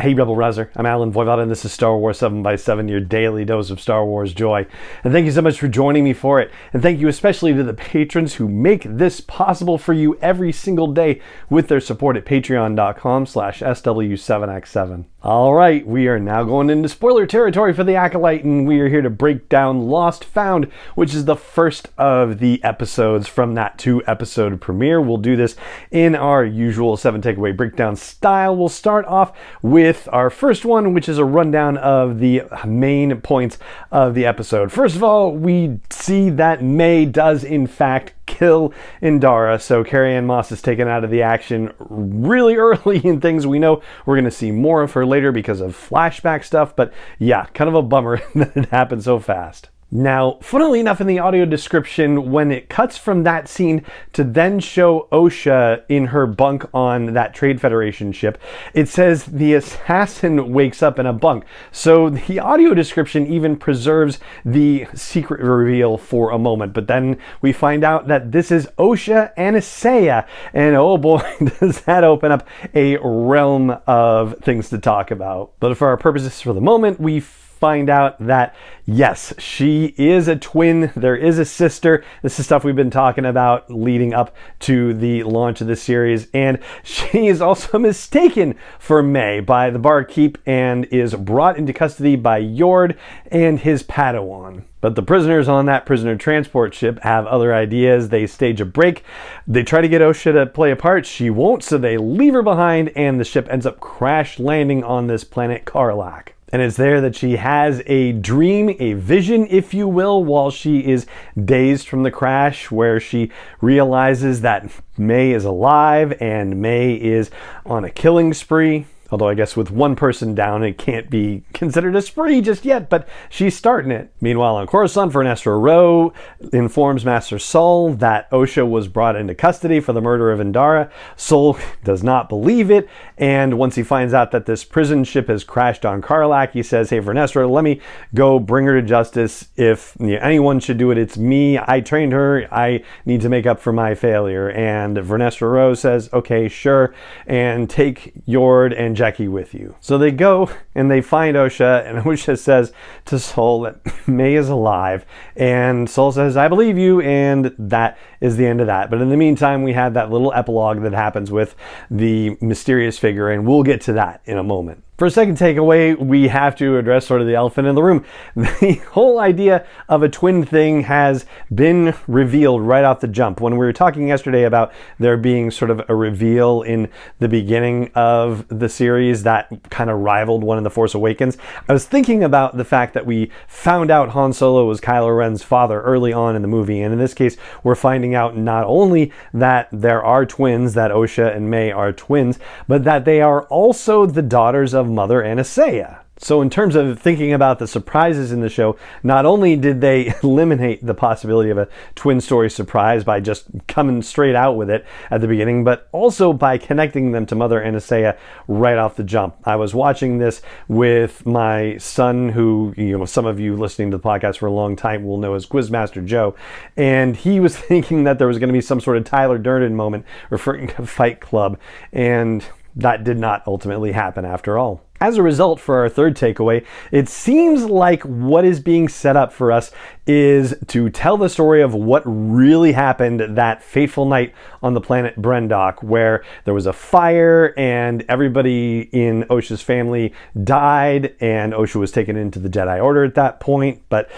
Hey Rebel Rouser, I'm Alan Voivod and this is Star Wars 7x7, your daily dose of Star Wars joy. And thank you so much for joining me for it. And thank you especially to the patrons who make this possible for you every single day with their support at patreon.com/SW7x7. All right, we are now going into spoiler territory for the Acolyte, and we are here to break down Lost Found, which is the first of the episodes from that 2-episode premiere. We'll do this in our usual 7 takeaway breakdown style. We'll start off with our first one, which is a rundown of the main points of the episode. First of all, we see that May does in fact kill Indara, so Carrie-Anne Moss is taken out of the action really early in things. We know we're going to see more of her later because of flashback stuff, but yeah, kind of a bummer that it happened so fast. Now, funnily enough, in the audio description, when it cuts from that scene to then show Osha in her bunk on that Trade Federation ship, it says the assassin wakes up in a bunk. So the audio description even preserves the secret reveal for a moment. But then we find out that this is Osha Anastasia, and oh boy, does that open up a realm of things to talk about. But for our purposes for the moment, we find out that yes, she is a twin. There is a sister. This is stuff we've been talking about leading up to the launch of the series. And she is also mistaken for May by the barkeep and is brought into custody by Yord and his Padawan. But the prisoners on that prisoner transport ship have other ideas. They stage a break. They try to get Osha to play a part. She won't, so they leave her behind, and the ship ends up crash landing on this planet Karlak. And it's there that she has a dream, a vision, if you will, while she is dazed from the crash, where she realizes that May is alive and May is on a killing spree. Although I guess with one person down, it can't be considered a spree just yet, but she's starting it. Meanwhile, on Coruscant, Vernestra Rwoh informs Master Sol that Osha was brought into custody for the murder of Indara. Sol does not believe it, and once he finds out that this prison ship has crashed on Karlak, he says, hey, Vernestra, let me go bring her to justice. If anyone should do it, it's me. I trained her. I need to make up for my failure. And Vernestra Rwoh says, okay, sure, and take Yord and Jackie with you. So they go and they find Osha, and Osha says to Sol that May is alive, and Sol says, I believe you, and that is the end of that. But in the meantime, we have that little epilogue that happens with the mysterious figure, and we'll get to that in a moment. For a second takeaway, we have to address sort of the elephant in the room. The whole idea of a twin thing has been revealed right off the jump. When we were talking yesterday about there being sort of a reveal in the beginning of the series that kind of rivaled one in The Force Awakens, I was thinking about the fact that we found out Han Solo was Kylo Ren's father early on in the movie. And in this case, we're finding out not only that there are twins, that Osha and May are twins, but that they are also the daughters of Mother Anastasia. So in terms of thinking about the surprises in the show, not only did they eliminate the possibility of a twin story surprise by just coming straight out with it at the beginning, but also by connecting them to Mother Anastasia right off the jump. I was watching this with my son, who, some of you listening to the podcast for a long time will know as Quizmaster Joe, and he was thinking that there was going to be some sort of Tyler Durden moment referring to Fight Club, and that did not ultimately happen after all. As a result, for our third takeaway, it seems like what is being set up for us is to tell the story of what really happened that fateful night on the planet Brendok, where there was a fire and everybody in Osha's family died, and Osha was taken into the Jedi Order at that point. But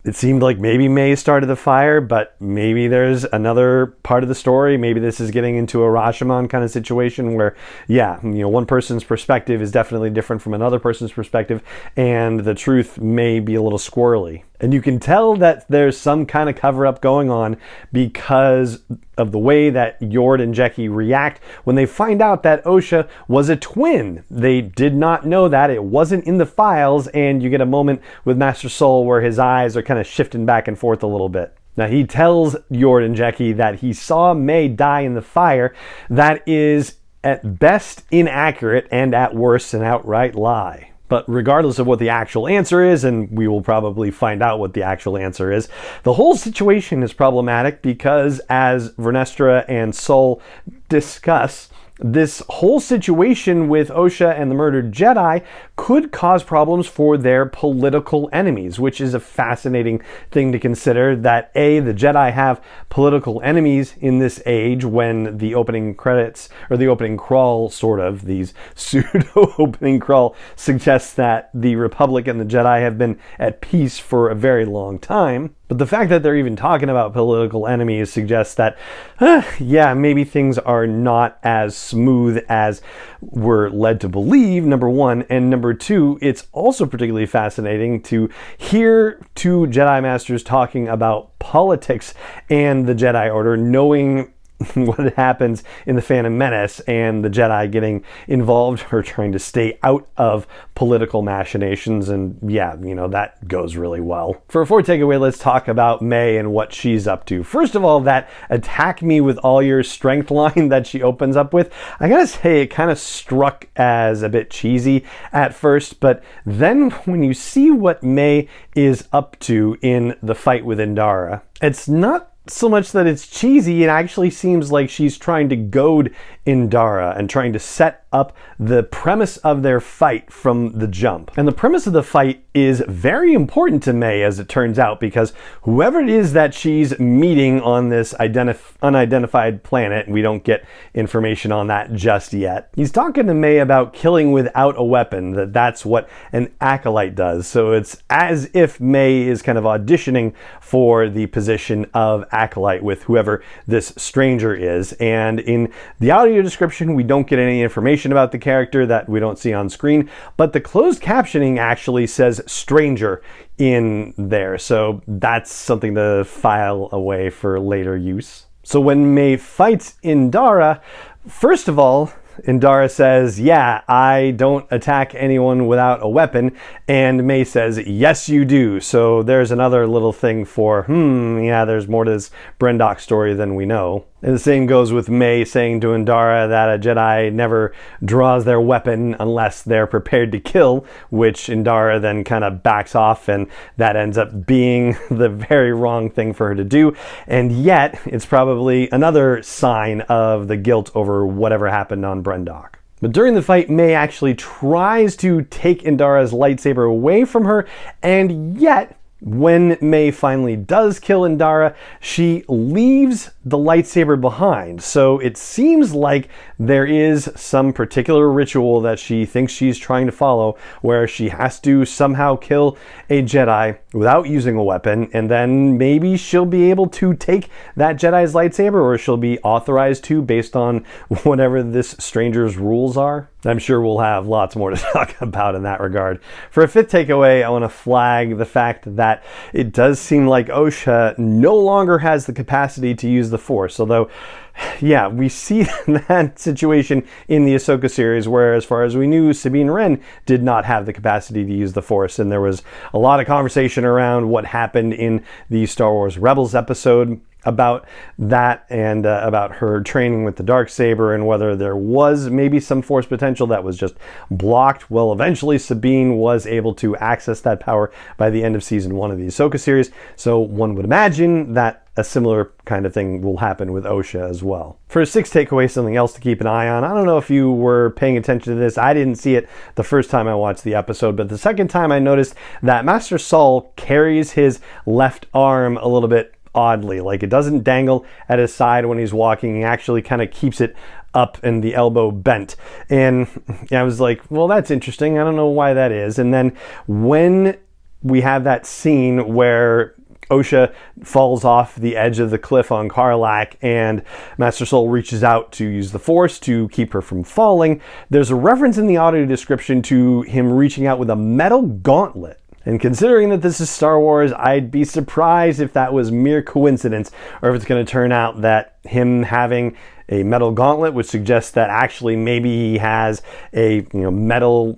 it seemed like maybe May started the fire, but maybe there's another part of the story. Maybe this is getting into a Rashomon kind of situation where, one person's perspective is definitely different from another person's perspective, and the truth may be a little squirrely. And you can tell that there's some kind of cover-up going on because of the way that Yord and Jackie react when they find out that Osha was a twin. They did not know that. It wasn't in the files, and you get a moment with Master Sol where his eyes are kind of shifting back and forth a little bit. Now, he tells Yord and Jackie that he saw May die in the fire. That is at best inaccurate and at worst an outright lie. But regardless of what the actual answer is, and we will probably find out what the actual answer is, the whole situation is problematic because, as Vernestra and Sol discuss, this whole situation with Osha and the murdered Jedi could cause problems for their political enemies, which is a fascinating thing to consider, that A, the Jedi have political enemies in this age, when the opening credits, or the opening crawl, sort of, these pseudo opening crawl, suggests that the Republic and the Jedi have been at peace for a very long time. But the fact that they're even talking about political enemies suggests that, yeah, maybe things are not as smooth as we're led to believe, number one. And number two, it's also particularly fascinating to hear two Jedi Masters talking about politics and the Jedi Order, knowing what happens in The Phantom Menace and the Jedi getting involved or trying to stay out of political machinations. And yeah, that goes really well. For a fourth takeaway, let's talk about May and what she's up to. First of all, that attack me with all your strength line that she opens up with, I gotta say, it kind of struck as a bit cheesy at first, but then when you see what May is up to in the fight with Indara, it's not so much that it's cheesy. It actually seems like she's trying to goad Indara and trying to set up the premise of their fight from the jump. And the premise of the fight is very important to May, as it turns out, because whoever it is that she's meeting on this unidentified planet, we don't get information on that just yet, he's talking to May about killing without a weapon, that's what an Acolyte does. So it's as if May is kind of auditioning for the position of Acolyte with whoever this stranger is. And in the audio description, we don't get any information about the character that we don't see on screen, but the closed captioning actually says stranger in there. So that's something to file away for later use. So when May fights Indara, first of all, Indara says, yeah, I don't attack anyone without a weapon. And May says, yes, you do. So there's another little thing for, yeah, there's more to this Brendok story than we know. And the same goes with May saying to Indara that a Jedi never draws their weapon unless they're prepared to kill, which Indara then kind of backs off, and that ends up being the very wrong thing for her to do. And yet, it's probably another sign of the guilt over whatever happened on Brendok. But during the fight, May actually tries to take Indara's lightsaber away from her, and yet, when May finally does kill Indara, she leaves the lightsaber behind. So it seems like there is some particular ritual that she thinks she's trying to follow, where she has to somehow kill a Jedi without using a weapon, and then maybe she'll be able to take that Jedi's lightsaber, or she'll be authorized to based on whatever this stranger's rules are. I'm sure we'll have lots more to talk about in that regard. For a fifth takeaway, I want to flag the fact that it does seem like Osha no longer has the capacity to use the Force, although, yeah, we see that situation in the Ahsoka series, where, as far as we knew, Sabine Wren did not have the capacity to use the Force, and there was a lot of conversation around what happened in the Star Wars Rebels episode about that, and about her training with the Darksaber, and whether there was maybe some Force potential that was just blocked. Well, eventually Sabine was able to access that power by the end of season 1 of the Ahsoka series, so one would imagine that a similar kind of thing will happen with Osha as well. For a sixth takeaway, something else to keep an eye on. I don't know if you were paying attention to this. I didn't see it the first time I watched the episode, but the second time I noticed that Master Saul carries his left arm a little bit oddly. Like, it doesn't dangle at his side when he's walking. He actually kind of keeps it up and the elbow bent. And I was like, well, that's interesting. I don't know why that is. And then when we have that scene where Osha falls off the edge of the cliff on Karlak, and Master Soul reaches out to use the Force to keep her from falling, there's a reference in the audio description to him reaching out with a metal gauntlet. And considering that this is Star Wars, I'd be surprised if that was mere coincidence, or if it's going to turn out that him having a metal gauntlet, which suggests that actually maybe he has a metal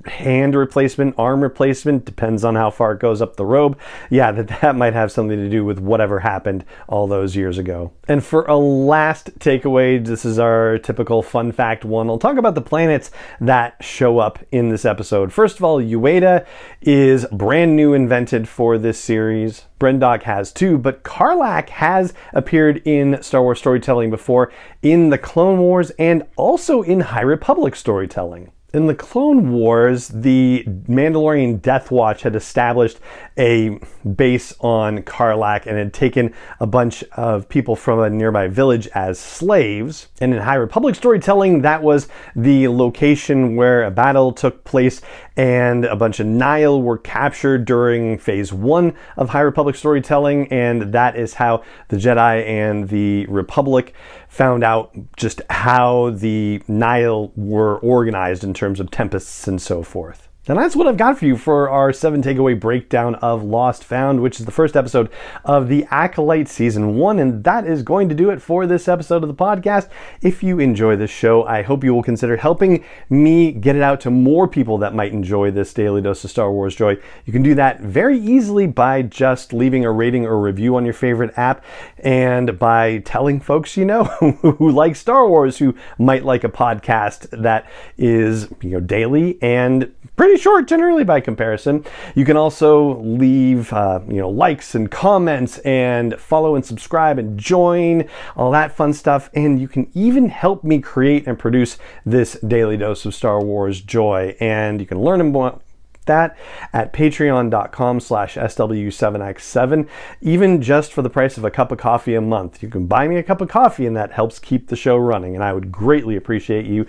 hand replacement, arm replacement, depends on how far it goes up the robe. Yeah, that might have something to do with whatever happened all those years ago. And for a last takeaway, this is our typical fun fact one. I'll talk about the planets that show up in this episode. First of all, Ueda is brand new invented for this series. Brendock has too, but Karlak has appeared in Star Wars storytelling before, in the Clone Wars and also in High Republic storytelling. In the Clone Wars, the Mandalorian Death Watch had established a base on Karlak and had taken a bunch of people from a nearby village as slaves. And in High Republic storytelling, that was the location where a battle took place and a bunch of Nihil were captured during Phase 1 of High Republic storytelling, and that is how the Jedi and the Republic found out just how the Nihil were organized in terms of tempests and so forth. And that's what I've got for you for our 7 takeaway breakdown of Lost Found, which is the first episode of the Acolyte Season 1. And that is going to do it for this episode of the podcast. If you enjoy this show, I hope you will consider helping me get it out to more people that might enjoy this daily dose of Star Wars joy. You can do that very easily by just leaving a rating or review on your favorite app, and by telling folks you know who like Star Wars, who might like a podcast that is, daily and pretty short generally by comparison. You can also leave likes and comments and follow and subscribe and join, all that fun stuff. And you can even help me create and produce this daily dose of Star Wars joy. And you can learn about that at patreon.com/SW7X7, even just for the price of a cup of coffee a month. You can buy me a cup of coffee, and that helps keep the show running. And I would greatly appreciate you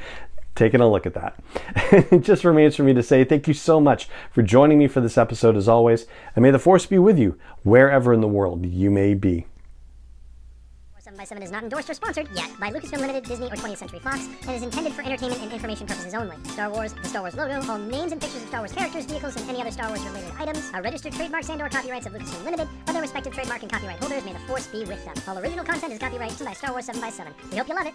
taking a look at that. It just remains for me to say thank you so much for joining me for this episode as always, and may the Force be with you wherever in the world you may be. 7x7 is not endorsed or sponsored yet by Lucasfilm Limited, Disney, or 20th Century Fox, and is intended for entertainment and information purposes only. Star Wars, the Star Wars logo, all names and pictures of Star Wars characters, vehicles, and any other Star Wars related items are registered trademarks and/or copyrights of Lucasfilm Limited, or their respective trademark and copyright holders. May the Force be with them. All original content is copyrighted by Star Wars 7x7. We hope you love it.